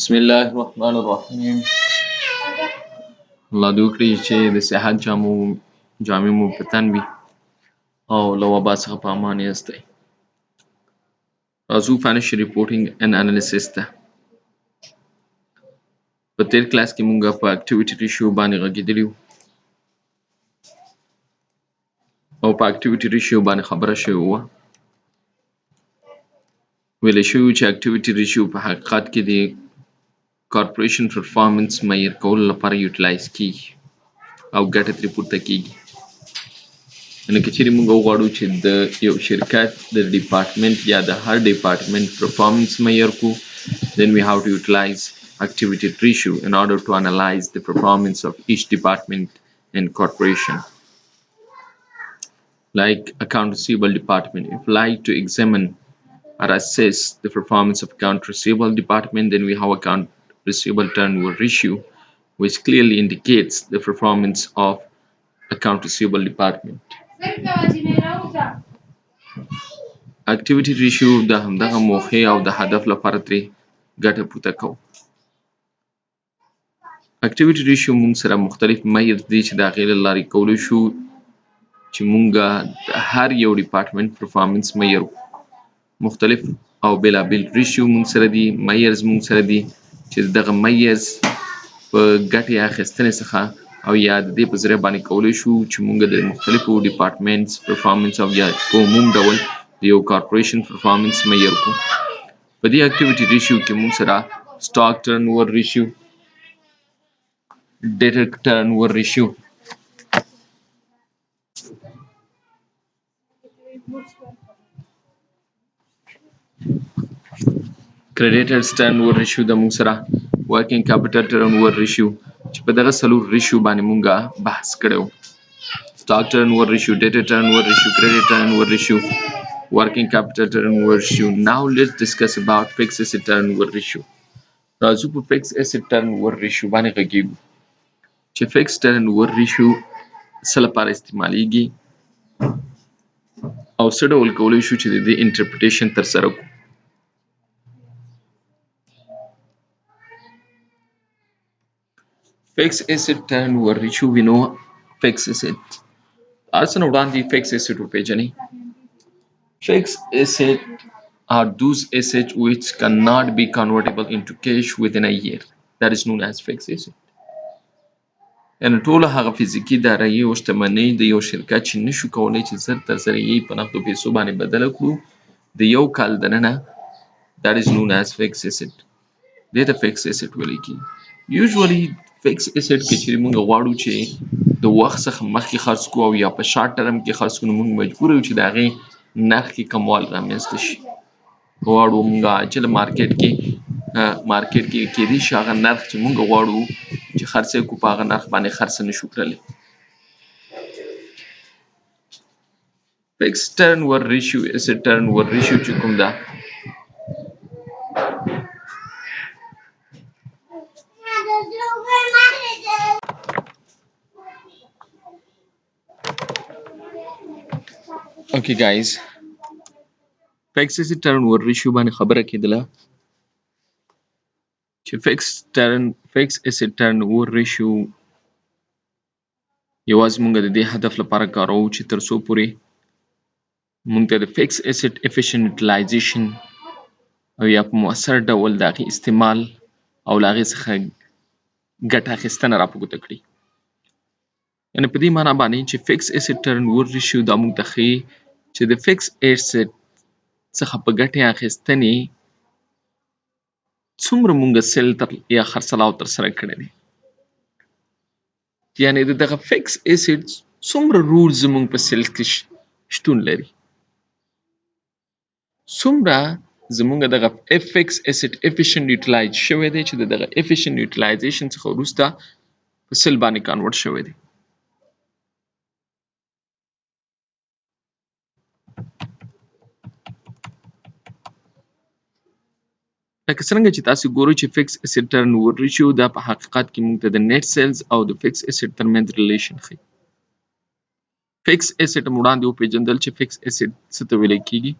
بسم الله الرحمن الرحیم. الله دې وکړي چې د صحت جامې مو په تن وي او له وبا څخه په امان یاستئ. راځو فاینانشل ریپورټینګ اینډ انالیسس ته. په تیر کلاس کې مونږ په اکټیویټي ریشیو باندې غږېدلي وو او په اکټیویټي ریشیو باندې خبره شوې وه. ویل شوي چې اکټیویټي ریشیو په حقیقت کې د کارپوریشن پرفارمنس معیار کولو لپاره یوټیلایز کیږي او ګټه ترې پورته کیږي. نو که چیرې موږ وغواړو چې د یو شرکت د ډپارټمنټ یا د هر ډپارټمنټ پرفارمنس معیار کو، then we have to utilize activity ratio in order to analyze the performance of each department in corporation. Like account receivable department, if we like to examine or assess the performance of account receivable department, then we have account receivable turnover ratio, which clearly indicates the performance of account receivable department. Activity ratio د همدغه موخې او د هدف لپاره ترې ګټه پورته کوو. activity ratio موږ سره مختلف معیار دي چې د هغې له لارې کولی شو چې موږ د هر یو ډپارټمنټ پرفارمنس معیار مختلف او بېلابېل ریشیو موږ سره دي، معیرز موږ سره دي چې دغه معیرز په ګټې اخیستنې څخه او یا د دې په ذریعه باندې کولی شو چې موږ د مختلفو ډپارټمنټس پرفارمنس او یا په عموم ډول د یو کارپوریشن پرفارمنس معیار کو. په دې اکټیویټي ریشیو کې موږ سره سټاک ټرن اوور ریشیو، ډیټر ټرن اوور ریشیو، creditors turnover ratio د موږ سره working capital turnover ratio چې په دغه څلور ریشیو باندې موږ بحث کړی وو. stock turnover ratio, debtor turnover ratio, credit turnover ratio, working capital turnover ratio. Now let's discuss about fixed asset turnover ratio. راځو په fixed asset turnover ratio باندې غږیږو چې fixed turnover ratio څه لپاره استعمالیږي او څه ډول کولی شو چې د دې انټرپریټیشن ترسره کړو. Fixed asset turnover ratio, we know fixed asset. ارڅه نه وړاندې fixed asset وپېژنئ. Fixed asset are those assets which cannot be convertible into cash within a year. That is known as fixed asset. یعنې ټوله هغه فزیکي دارایي او شتمنۍ د یو شرکت چې نشو کولی چې زر تر زره یې په نقدو پیسو باندې بدله کړو د یو کال دننه، that is known as fixed asset. دې ته fixed asset ویل کېږي. Usually fixed asset کې چې موږ غواړو چې د وخت څخه مخکې خرڅ کړو او یا په شارټ ټرم کې خرڅ کړو، نو موږ مجبور یو چې د هغې نرخ کې کموال رامنځته شي. غواړو موږ عاجل مارکیټ کې کېدای شي هغه نرخ چې موږ غواړو چې خرڅ یې کړو په هغه نرخ باندې خرڅ نشو کړلی. fixed turnover ratio asset turnover ratio چې کوم ده Okay guys, fixed asset turnover ratio باندې خبره کېدله چې fixed asset turnover ratio یوازې موږ د دې هدف لپاره کاروو چې تر څو پورې موږ ته د fixed asset efficient utilization او یا په مؤثر ډول د هغې استعمال او له هغې څخه ګټه اخیستنه راپورته کړي. یعنې په دې معنا باندې چې fixed asset turnover ratio دا موږ ته ښیي چې د fixed asset څخه په ګټې اخیستنې څومره موږ سیل یا خرڅلاو ترسره کړی دی. یعنې د دغه fixed asset څومره رول زموږ په سیل کې شتون لري، څومره زموږ دغه fixed asset efficient utilize شوی دی چې د دغه efficient utilization څخه وروسته په سیل باندې کنورټ شوی دی. لکه څرنګه چې تاسو ګورئ چې fixed asset turnover ratio دا په حقیقت کې موږ ته د net sales او د fixed asset ترمنځ ریلیشن ښیي. fixed asset مو وړاندې وپېژندل چې fixed asset څه ته ویل کېږي.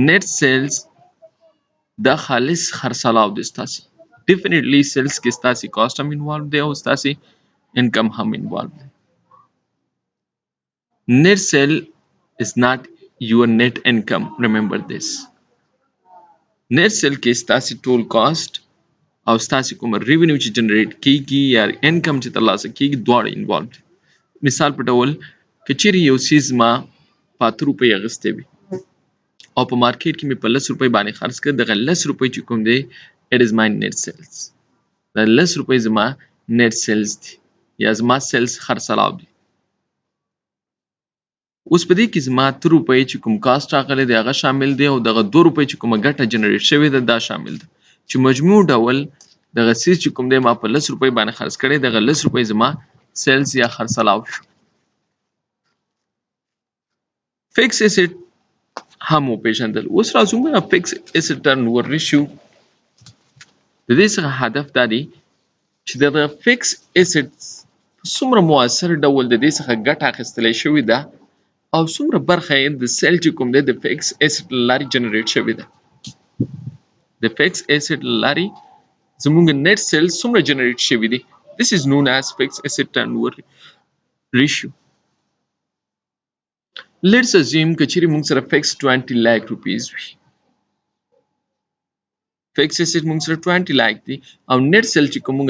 net sales دا خالص خرڅلاو دی ستاسې definitely sales کې ستاسي cost هم involved دی او ستاسي income هم involved دی. Net sale is not your net income. Remember this. Net sale کې ستاسي ټول cost او ستاسي کوم revenue چې generate کیږي یا income چې ترلاسه کیږي دواړه involved. مثال په ډول کچېرې یو سیز ما په 8 روپۍ اخیستی وي او په مارکیټ کې مې په 10 روپۍ باندې خرڅ کړ دغه 10 روپۍ چې کوم دی it is my net sales. دا 10 روپۍ زما net sales دي یا زما sales خرڅلاو دي. اوس په دې کې زما 3 روپۍ چې کوم کاست راغلی دی هغه شامل دی او دغه 2 روپۍ چې کومه ګټه جنریټ شوې ده دا شامل ده چې مجموع ډول دغه سیز چې کوم دی ما په 10 روپۍ باندې خرڅ کړی دغه 10 روپۍ زما سیلز یا خرڅلاو شو. فکس اسټ هم وپېژندل. اوس راځو موږ فکس اسټ ټرن اوور ریشیو د دې څخه هدف دا دی چې دغه فکس اسټ څومره مؤثر ډول د دې څخه ګټه اخیستلی شوې ده او څومره برخه یې د سیل چې کوم دی د فکس اسټ له لارې جنریټ شوې ده. د فکس اسټ له لارې زموږ نیټ سیل څومره جنریټ شوي دي. This is known as fixed asset turnover ratio. Let's assume کچېرې موږ سره فکس 20 lakh rupees وي. فکس اسټ موږ سره 20 lakh دي او نیټ سیل چې کوم موږ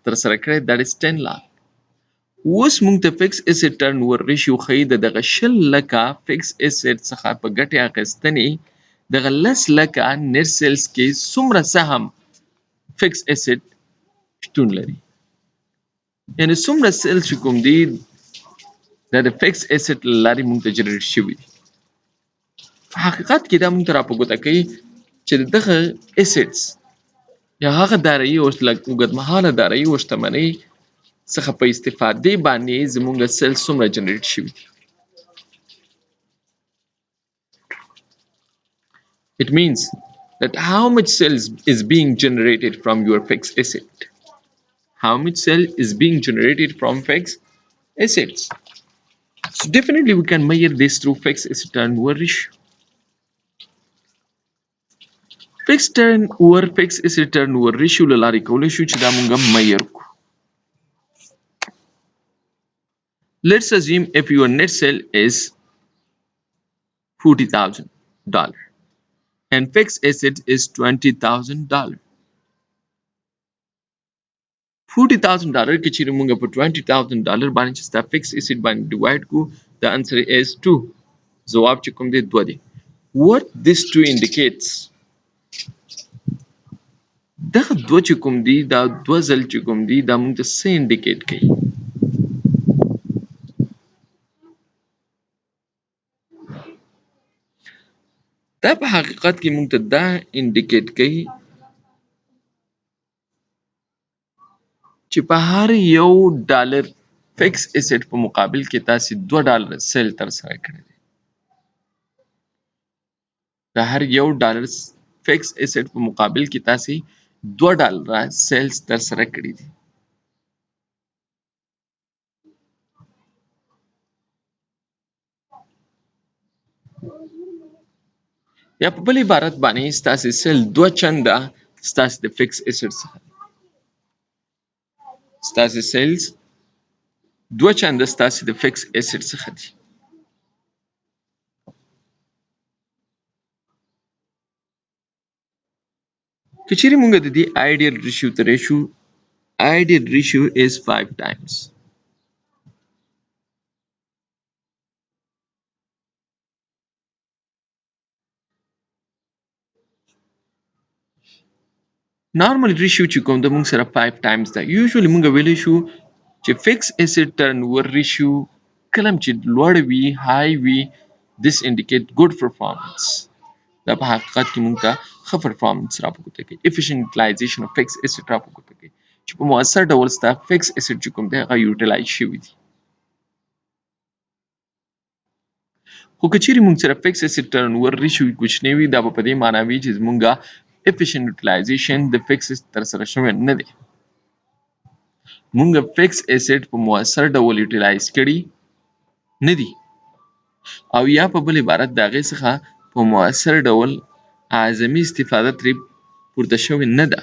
ترسره کړی that is 10 lakh. اوس موږ ته فکس اسټ ټرن اوور ریشیو ښیي د دغه 10 لکه فکس اسټ څخه په ګټې اخیستنې دغه 10 لکه نیټ سیلز کې څومره سهم فکس اسټ شتون لري. یعنې څومره سیلز چې کوم دي دا د فکس اسټ له لارې موږ ته جنریټ شوي دي. په حقیقت کې دا موږ ته راپه ګوته کوي چې دغه اسټس یا هغه دارایي او اوږدمهاله دارایي او شتمنۍ څخه په استفادې باندې زموږ سیل څومره جنریټ شوي دي. It means that how much sales is being generated from your fixed asset. How much sale is being generated from fixed assets. So definitely we can measure this through fixed asset turnover ratio. Fixed asset turnover ratio له لارې کولی شو چې دا موږ measure کړو. Let's assume if your net sale is $40,000 and fixed asset is $20,000. $40,000 کې چې موږ په $20,000 باندې چې ستا فکس اسټ باندې ډیوایډ کو the answer is 2. جواب چې کوم دی 2 دی. What this 2 indicates دغه 2 چې کوم دی دا 2 ځل چې کوم دی دا موږ ته څه انډیکیټ کوي. دا په حقیقت کې موږ ته دا انډیکیټ کوي چې په هر یو ډالر فکس اسټ په مقابل کې تاسو $2 سیل ترسره کړی دی. د هر یو ډالر فکس اسټ په مقابل کې تاسو $2 سیلز ترسره کړی دي. یا په بل عبارت باندې ستاسو سیل 2 چنده ستاسو د فکس اسټ څخه ستاسو سیلز 2 چنده ستاسو د فکس اسټ څخه دي. کچېرې موږ د دې ideal ratio is 5 times. نارمل ریشیو چې کوم د موږ سره 5 times ده. یوزولي موږ ویلی شو چې فکس اسټ ټرن اوور ریشیو کله چې لوړ وي های وي this indicate good performance. دا په حقیقت کې موږ ته ښه پرفارمنس راپورته کوي. efficient utilization of fixed asset راپورته کوي چې په مؤثر ډول ستا فکس اسټ چې کوم دی هغه یوټیلایز شوي دي. خو که چیرې موږ سره فکس اسټ ټرن اوور ریشیو کوچنی وي دا به په دې معنا وي چې زموږ efficient utilization د فکس ترسره شوی نه دی. موږ فکس اسټ په مؤثر ډول یوټیلایز کړي نه دي او یا په بل عبارت د هغې څخه په مؤثر ډول اعظمي استفاده ترې پورته شوې نه ده.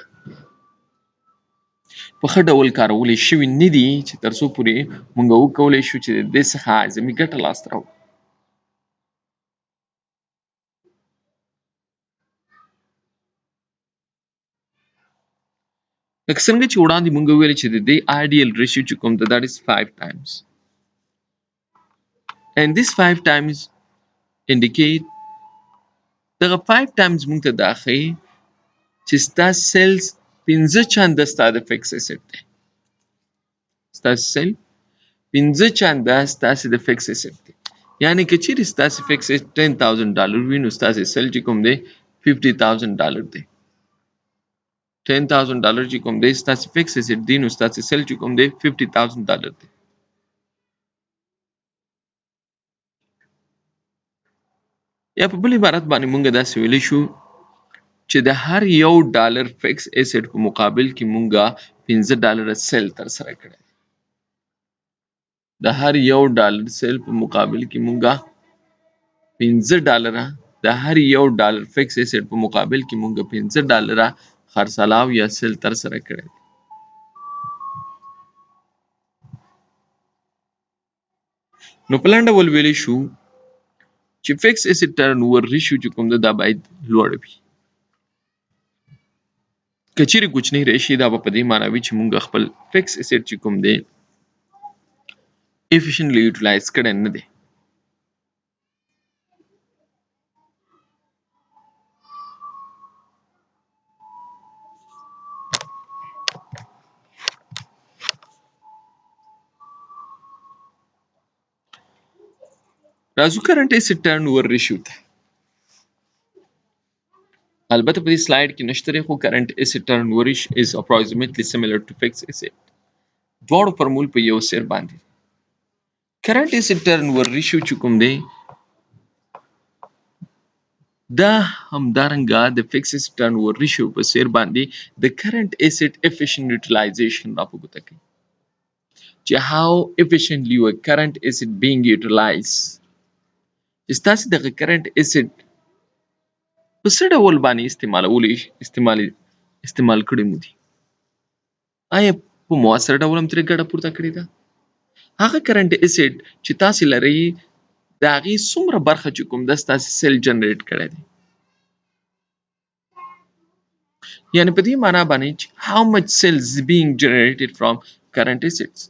په ښه ډول کارولې شوي نه دي چې تر څو پورې موږ وکولی شو چې د دې څخه اعظمي ګټه لاسته راوړو. لکه څنګه چې وړاندې موږ وویل چې د دې ideal ratio چې کوم ده that is 5 times and this 5 times indicate دغه 5 times موږ ته دا ښیي چې ستا سیلز 15 چنده ستا د فکس اسټ دی. ستاسې سیل 15 چنده ستاسې د فکس اسټ دی. یعنې که چیرې ستاسې فکس اسټ $10,000 وي نو ستاسې سیل چې کوم دی $50,000 دی. $10,000 چې کوم دی ستاسې فکس اسټ دی نو ستاسې سیل چې کوم دی $50,000 دی. یا په بل عبارت باندې مونږ داسې ویلی شو چې د هر یو ډالر فکس اسټ په مقابل کې مونږه $15 سیل ترسره کړی. د هر یو ډالر سیل په مقابل کې مونږه $15 د هر یو ډالر فکس اسټ په مقابل کې مونږه $15 خرڅلاو یا سیل ترسره کړی. نو په لنډه ډول ویلی شو چې فکس اسټ ټرن اوور ریشیو چې کوم ده دا باید لوړ وي. که چیرې کوچنی راشي دا به په دې معنی وي چې مونږ خپل فکس اسټ چې کوم دی efficiently utilize کړی نه دی. راځو کرنٹ اسټ ټرن اوور ریشیو ته. البته په دې سلاید کې نشته دی خو کرنٹ اسټ ټرن اوور ریشیو is approximately similar to fixed asset. دواړو فرمول په یو سر باندې. کرنٹ اسټ ټرن اوور ریشیو چې کوم دی دا همدارنګه د فکس اسټ ټرن اوور ریشیو په سر باندې د کرنٹ اسټ efficient utilization راپورته کوي. چې how efficiently your current asset being utilized. چې ستاسې دغه کرنٹ اسټ په څه ډول باندې استعمال کړي مو دي. آیا په مؤثر ډول هم ترې ګټه پورته کړې ده؟ هغه کرنٹ اسټ چې تاسې لرئ د هغې څومره برخه چې کوم ده ستاسې سیل جنریټ کړی دی. یعنې په دې معنا باندې چې how much sales being generated from current assets.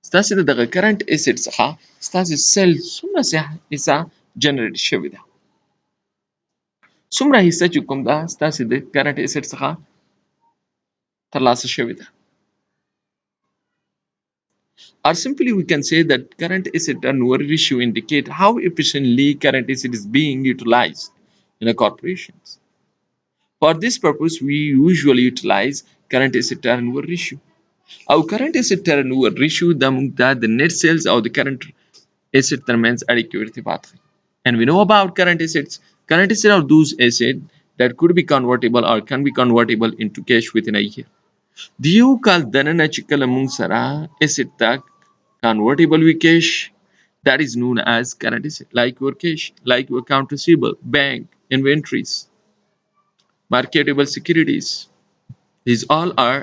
ستاسې د دغه کرنٹ اسټ څخه ستاسې سیل څومره حصه جنریټ شوې ده. څومره حصه چې کوم ده ستاسې د کرنٹ اسټ څخه ترلاسه شوې ده. Or simply we can say that current asset turnover ratio indicate how efficiently current asset is being utilized in a corporation. For this purpose, we usually utilize current asset turnover ratio. Our current asset turnover ratio the net sales or the current asset termines adequate ارتباط. And we know about current assets. Current assets are those assets that could be convertible or can be convertible into cash within a year. د یو کال دننه چې کله موږ سره اسټ ته convertible وي cash that is known as current asset like your cash, like your account receivable, bank, inventories, marketable securities. These all are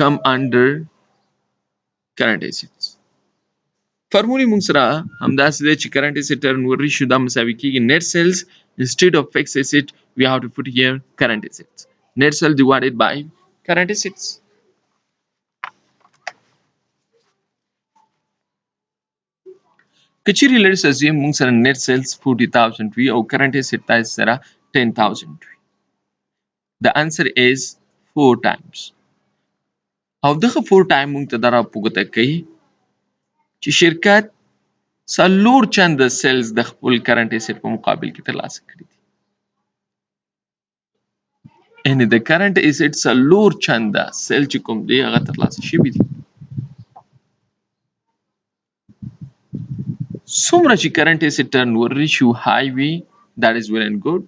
come under current assets. فرمولې موږ سره همداسې دی چې current asset turnover ratio دا مساوي کېږي net sales instead of fixed asset we have to put here current assets. Net sales divided by current assets. که چیرې let's assume موږ سره net sales 40,000 وي او current asset تاسې سره 10,000 وي. The answer is 4 times. او دغه 4 time موږ ته دا راپورته کوي چې شرکت 4 چنده سیلز د خپل کرنٹ اسټ په مقابل کې ترلاسه کړي دي. یعنې د کرنٹ اسټ 4 چنده سیل چې کوم دی هغه ترلاسه شوي دي. څومره چې کرنٹ اسټ ټرنوور ریشیو های وي that is well and good.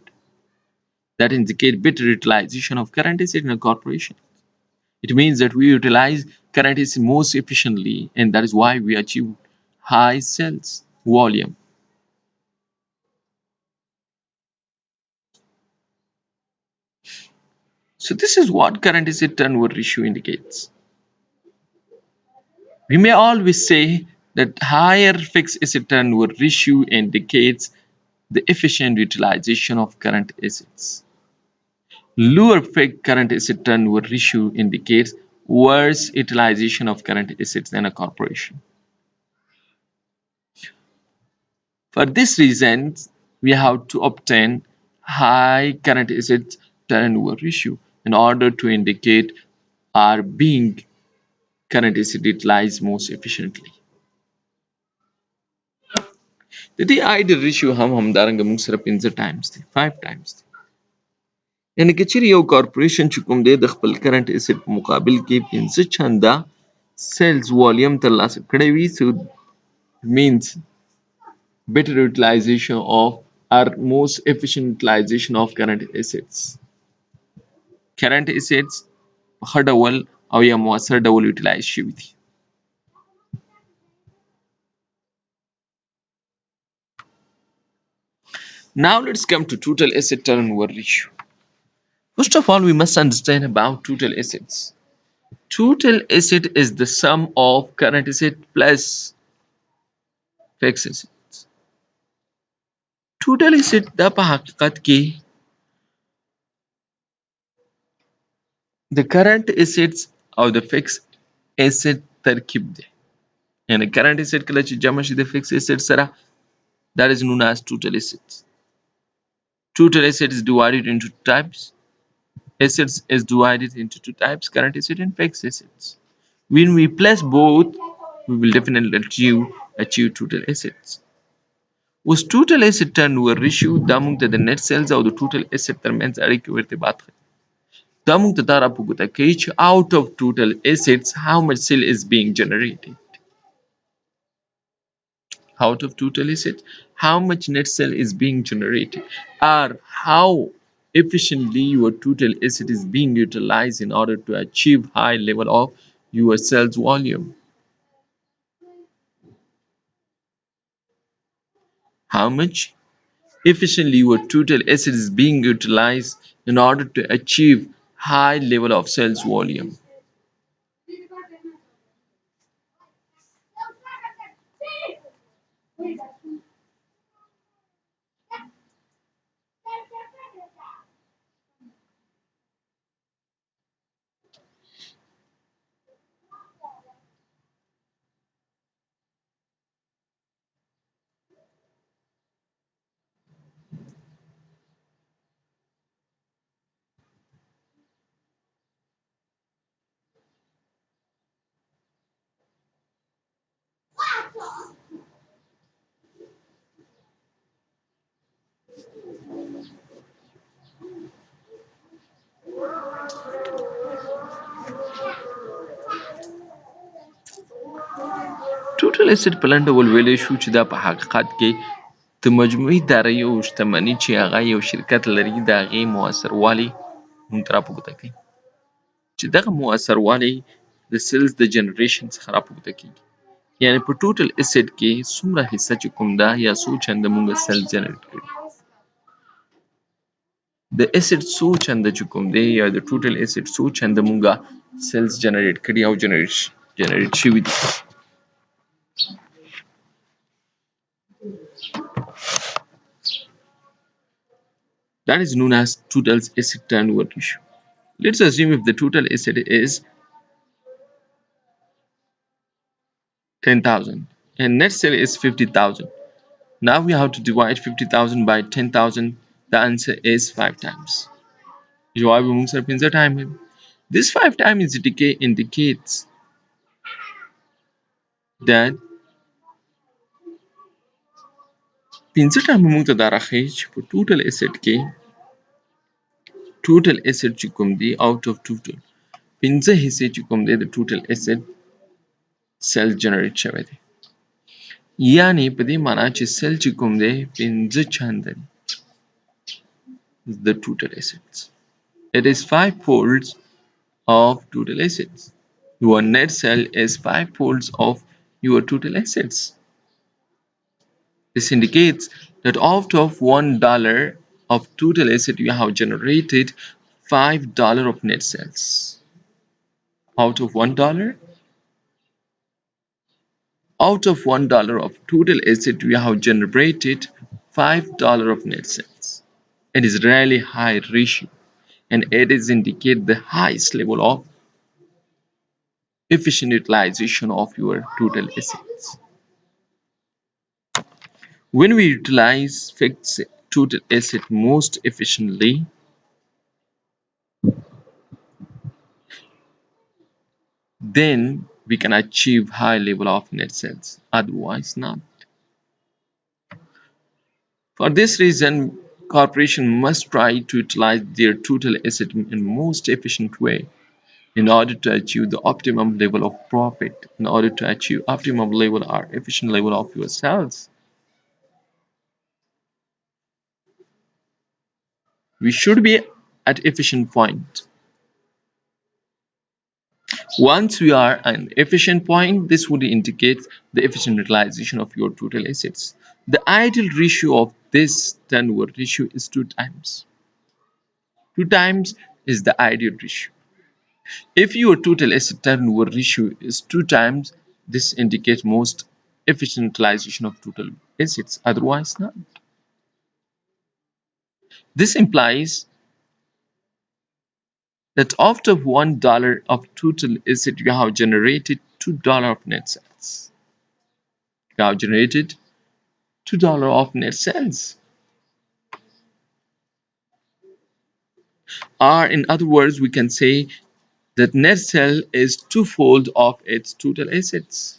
That indicate better utilization of current asset in a corporation. It means that we utilize current asset most efficiently and that is why we achieve high sales volume. So So this is what current asset turnover ratio indicates. We may always say that higher fixed asset turnover ratio indicates the efficient utilization of current assets. Lower fixed current asset turnover ratio indicates worse utilization of current assets than a corporation. For this reason, we have to obtain high current assets turnover ratio in order to indicate our being current asset utilized most efficiently. د دې ideal ratio هم همدارنګه موږ سره 5 times دی 5 times دی. یعنی که چیرې یو کارپوریشن چې کوم دی د خپل کرنٹ اسټ په مقابل کې 5 چنده سیلز والیم ترلاسه کړی وي so means better utilization of or most efficient utilization of current assets. Current assets په ښه ډول او یا مؤثر ډول یوټیلایز شوي دي. Now let's come to total asset turnover ratio. First of all, we must understand about total assets. Total asset is the sum of current asset plus fixed assets. Total asset دا په حقیقت کې د current assets او د fixed asset ترکیب دی. یعنی current asset کله چې جمع شي د fixed asset سره that is known as total assets. Total asset is divided into two types. Assets is divided into two types, current asset and fixed assets. When we place both, we will definitely achieve total assets. اوس total asset turnover ratio دا موږ ته د net sales او د total asset ترمنځ اړیکې او ارتباط ښیي. دا موږ ته دا راپه کوي چې out of total assets how much sale is being generated. Out of total assets how much net sale is being generated or how efficiently your total asset is being utilized in order to achieve high level of your sales volume. How much efficiently your total asset is being utilized in order to achieve high level of sales volume. Total asset په لنډ ډول ویلی شو چې دا په حقیقت کې د مجموعي داراییو او شتمني چې هغه یو شرکت لري د هغې مؤثروالی موږ ته راپورته کوي چې دغه مؤثروالی د سیلز د جنریشن څخه راپورته کیږي. یعنی په ټوټل اسټ کې څومره حصه چې کوم ده یا څو چنده موږ سیلز جنریټ کړي. د اسټ څو چنده چې کوم دی یا د ټوټل اسټ څو چنده موږ سیلز جنریټ کړي او جنریټ شوي دي. That is known as total asset turnover ratio. Let's assume if the total asset is 10,000 and net sale is 50,000. Now we have to divide 50,000 by 10,000. The answer is 5 times. جواب موږ سره 15 time دی. This 5 times indicates that 15 time موږ ته دا راښیي چې په ټوټل اسټ کې ټوټل اسټ چې کوم دی out of total 15 حصې چې کوم دی د ټوټل اسټ سیل جنریټ شوی دی. یعنی په دې معنا چې سیل چې کوم دی 15 چنده دی the total assets. It is 5 folds of total assets. Your net sale is 5 folds of your total assets. This indicates that out of $1 of total asset you have generated $5 of net sales. Out of $1, out of $1 of total asset, we have generated $5 of net sales. It is really high ratio, and it is indicate the highest level of efficient utilization of your total assets. When we utilize fixed total asset most efficiently, then we can achieve high level of net sales, otherwise not. For this reason, corporation must try to utilize their total asset in most efficient way in order to achieve the optimum level of profit, in order to achieve optimum level or efficient level of your sales. We should be at efficient point. Once we are an efficient point, this would indicate the efficient utilization of your total assets. The ideal ratio of this turnover ratio is 2 times. 2 times is the ideal ratio. If your total asset turnover ratio is 2 times, this indicates most efficient utilization of total assets, otherwise not. This implies that after $1 of total asset, you have generated $2 of net sales. You have generated $2 of net sales. Or in other words, we can say that net sale is twofold of its total assets.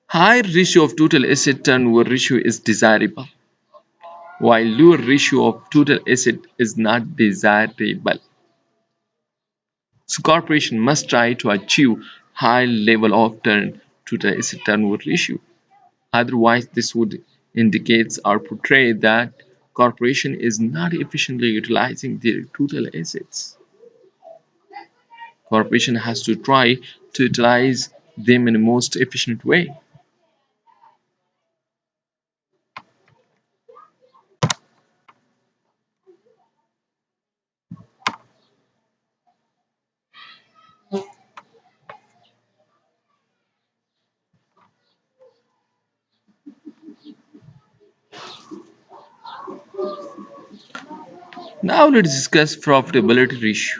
High ratio of total asset turnover ratio is desirable, while lower ratio of total asset is not desirable. So corporation must try to achieve high level of total asset turnover ratio. Otherwise, this would indicate or portray that corporation is not efficiently utilizing their total assets. Corporation has to try to utilize them in the most efficient way. Now let's discuss profitability ratio.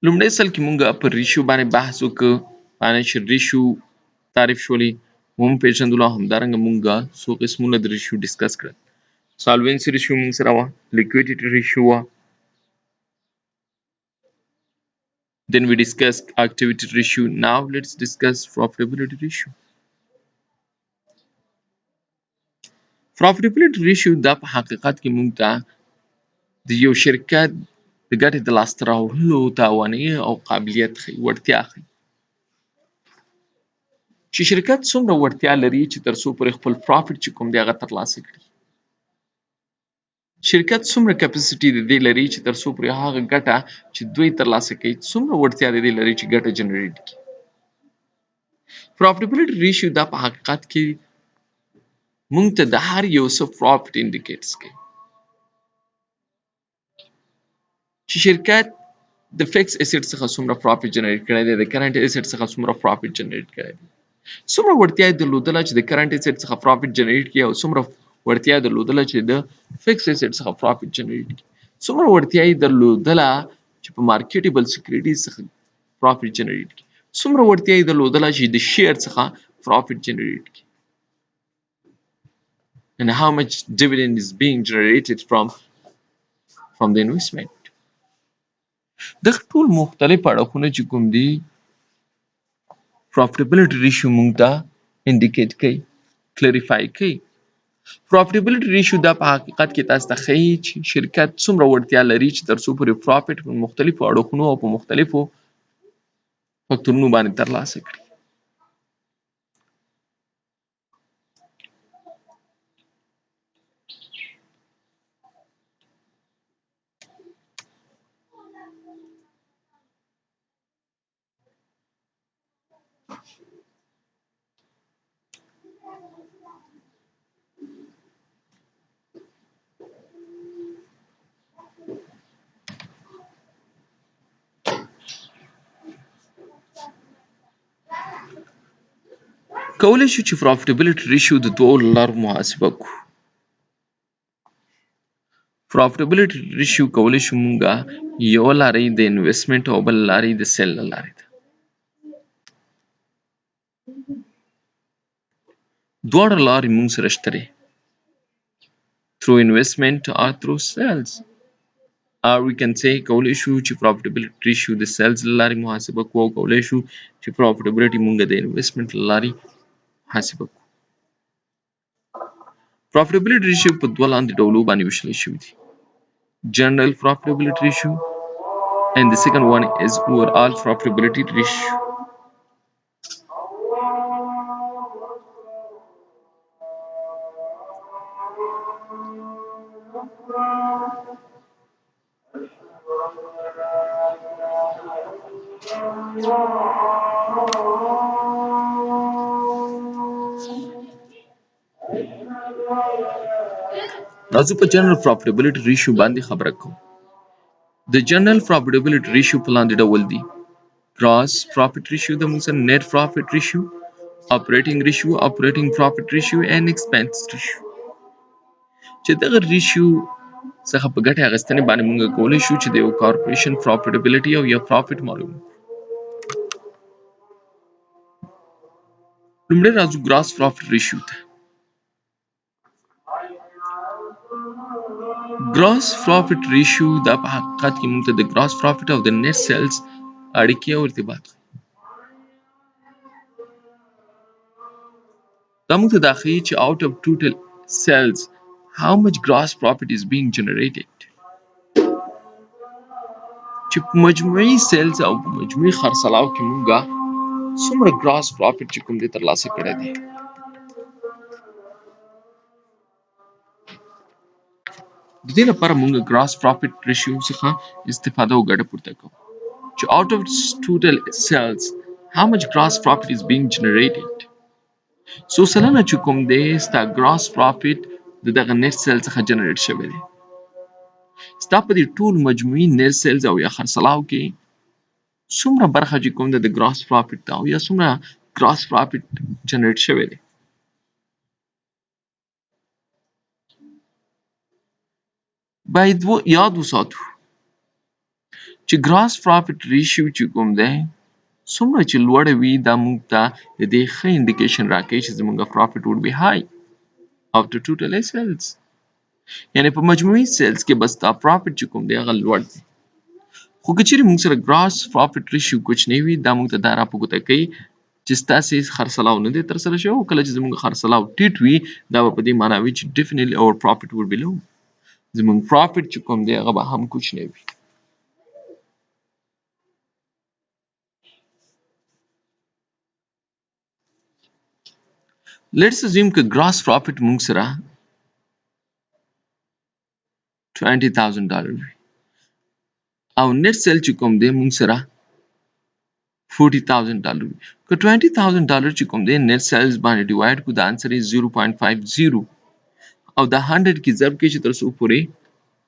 لومړی سل کې مونږ په ریشیو باندې بحث وکړ. فاینانشل ریشیو تعریف شولې، هم پیژندلو، همدارنګه مونږ څو قسمونه د ریشیو ډسکس کړل. سالوینسي ریشیو مونږ سره وه، لیکویډیټي ریشیو وه. Then we discussed activity ratio. Now let's discuss profitability ratio. Profitability ratio دا په حقیقت کې مونږ ته د یو شرکت د ګټې د لاسته راوړلو توانایي او قابلیت ښیي، وړتیا ښیي. چې شرکت څومره وړتیا لري چې تر څو پورې خپل پرافټ چې کوم دی هغه ترلاسه کړي. شرکت څومره کپاسټي د دې لري چې تر څو پورې هغه ګټه چې دوی ترلاسه کوي، څومره وړتیا د دې لري چې ګټه جنریټ کړي. پروفیټیبیلیټي ریشیو دا په حقیقت کې مونږ ته د هر یو څه پرافټ انډیکیټس کوي. چې شرکت د فکس اسټ څخه څومره پرافټ جنریټ کړی دی، د کرنٹ اسټ څخه څومره پرافټ جنریټ کړی دی، څومره وړتیا یې درلودله چې د کرنٹ اسټ څخه پرافټ جنریټ کړي، او څومره وړتیا یې درلودله چې د فکس اسټ څخه پرافټ جنریټ کړي، څومره وړتیا یې درلودله چې په مارکیټیبل سکیورټیز څخه پرافټ جنریټ کړي، څومره وړتیا یې درلودله چې د شیر څخه پرافټ جنریټ کړي. And how much dividend is being generated from the investment. دغه ټول مختلف اړخونه چې کوم دي پروفیټیبیلیټي ریشیو مونږ ته انډیکیټ کوي، کلیریفای کوي. پروفیټیبیلیټي ریشیو دا په حقیقت کې تاسو ته ښیي چې شرکت څومره وړتیا لري چې تر څو پورې پرافټ په مختلفو اړخونو او په مختلفو فکتورونو باندې ترلاسه کړي. کولی شو چې profitability ratio د دوو له لارو محاسبه کړو. profitability ratio کولی شو مونږه یو لاره یې د investment او بل لاره یې د sell له لارې ده. دواړه لارې مونږ سره شته دي. through investment or through sales. Or we can say کولی شو چې profitability ratio د sales له لارې محاسبه کړو او کولی شو چې profitability مونږه د investment له لارې محاسبه کړو. profitability ratio په دوه لاندې ډولو باندې ویشل شوي دي. general profitability ratio and the second one is overall profitability ratio. Now زه په general profitability ratio باندې خبره کوم. د general profitability ratio په لاندې ډول دي. gross profit ratio د موږ سره net profit ratio, operating ratio, operating profit ratio and expense ratio. چې دغه ratio څخه په ګټې اخیستنې باندې موږ کولی شو چې د یو corporation profitability او یا profit معلوم کړو. لومړی راځو gross profit ratio ته. gross profit ratio دا په حقیقت کې موږ ته د gross profit او د net sales اړیکې او ارتباط ښيي. دا موږ ته دا ښيي چې out of total sales how much gross profit is being generated. چې په مجموعي sales او په مجموعي خرڅلاو کې موږ څومره gross profit چې کوم دی ترلاسه کړی دی. د دې لپاره موږ gross profit ratio څخه استفاده او ګټه پورته کوو. چې out of total sales how much gross profit is being generated. څو سلنه چې کوم دی ستا gross profit د دغه net sales څخه جنریټ شوی دی. ستا په دې ټول مجموعي net sales او یا خرڅلاو کې څومره برخه چې کوم دی د gross profit ده او یا څومره gross profit جنریټ شوی دی. باید یاد وساتو چې gross profit ratio چې کوم دی څومره چې لوړه وي دا موږ ته د دې ښه انډیکیشن راکوي چې زموږ profit would be high after total sales. یعنی په مجموعي sales کې بس دا profit چې کوم دی هغه لوړ دی. خو که چیرې موږ سره gross profit ratio کوچنی وي دا موږ ته دا را په ګوته کوي چې ستاسې خرڅلاو نه دی ترسره شوی او کله چې زموږ خرڅلاو ټیټ وي دا به په دې معنا وي چې definitely our profit would be low. زموږ profit چې کوم دی هغه به هم کوچنی وي. Let's assume که gross profit موږ سره $20,000 وي او net sale چې کوم دی موږ سره $40,000 وي. که $20,000 چې کوم دی net sales باندې ډیوایډ کړو دا انسر یې 0.50 او دا 100 کې ضرب کې چې تر څو پورې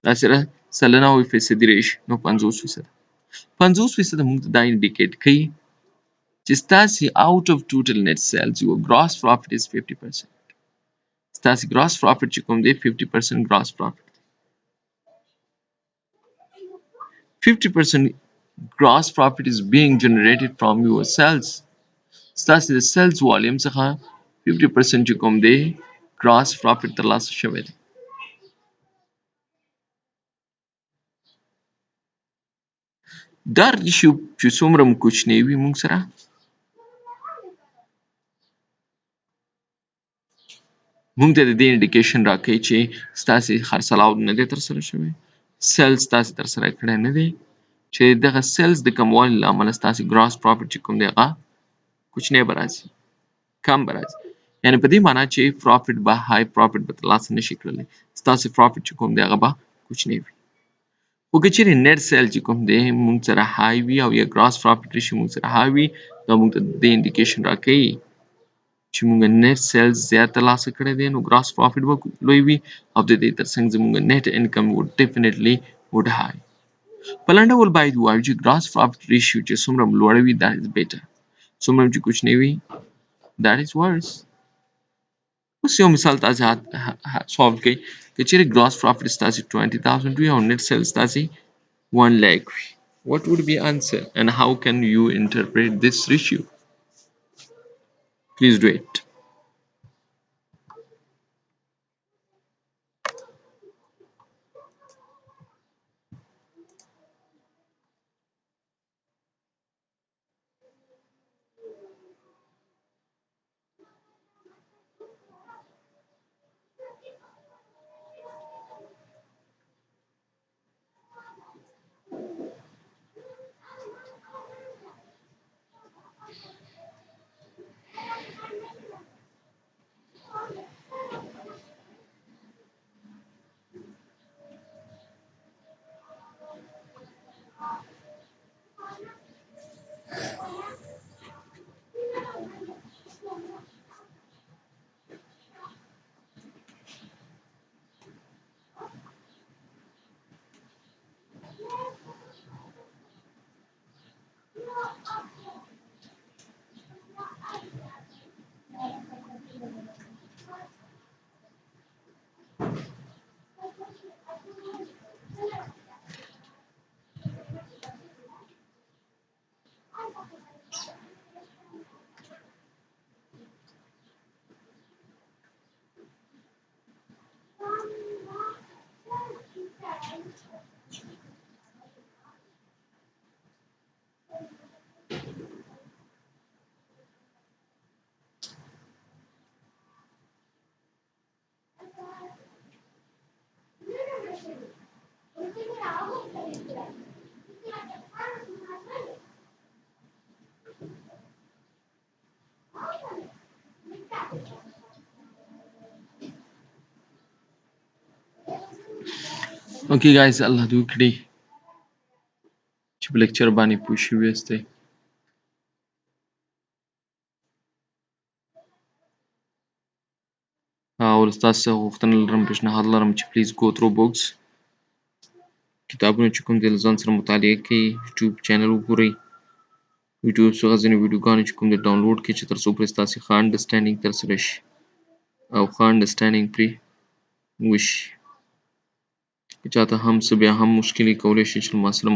دا سره سلنه او فیصدي راشي نو 50%. 50% موږ ته دا انډیکیټ کوي چې ستاسې out of total net sales your gross profit is 50%. ستاسې gross profit چې کوم دی 50% gross profit. 50% gross profit is being generated from your sales. ستاسې د sales volume څخه 50% چې کوم دی gross profit ترلاسه شوی دی. دا ریشیو چې څومره مو کوچنی وي موږ سره موږ ته د دې انډیکیشن راکوي چې ستاسې خرڅلاو نه دی ترسره شوی. sales ستاسې ترسره کړی نه دی چې دغه sales د کموالي له امله ستاسې gross profit چې کوم دی هغه کوچنی به راځي کم به راځي. یعنې په دې معنا چې profit به high profit به ترلاسه نشي کړلی. ستاسې profit چې کوم دی هغه به کوچنی وي. خو که چیرې net sale چې کوم دی موږ سره high وي او یا gross profit ratio موږ سره high وي دا موږ ته د انډیکیشن راکوي چې موږ net sales زیات ترلاسه کړی دی نو gross profit به لوی وي او د دې ترڅنګ زموږ net income would definitely would high. په لنډ ډول باید ووایو چې gross profit ratio چې څومره لوړه وي that is better. څومره چې کوچنی وي That is worse. اوس یو مثال تاسې سولو کړئ که چیرې ګراس پروفیټ ستاسې 20,000 وي او نیټ سیل ستاسې 1 lakh وي. What would be answer and how can you interpret this ratio? Please do it. Okay guys, الله دې وکړي چې په لیکچر باندې پوه شوي یاستئ. او ستاسو څخه غوښتنه لرم، پیشنهاد لرم چې پلیز go through books. کتابونه چې کوم دي له ځان سره مطالعه کړئ. یوټیوب چینل وګورئ. یوټیوب څخه ځینې ویډیوګانې چې کوم دي ډاونلوډ کړئ چې تر څو پرې ستاسې ښه انډرسټینډینګ ترسره شي او ښه انډرسټینډینګ پرې وشي. که چاته هم څه بیا هم مشکل وي کولی شي چې له ما سره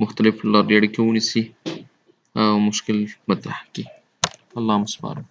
مختلف لارې اړیکه ونیسي او مشکل مطرح کړي. الله مو سپارم.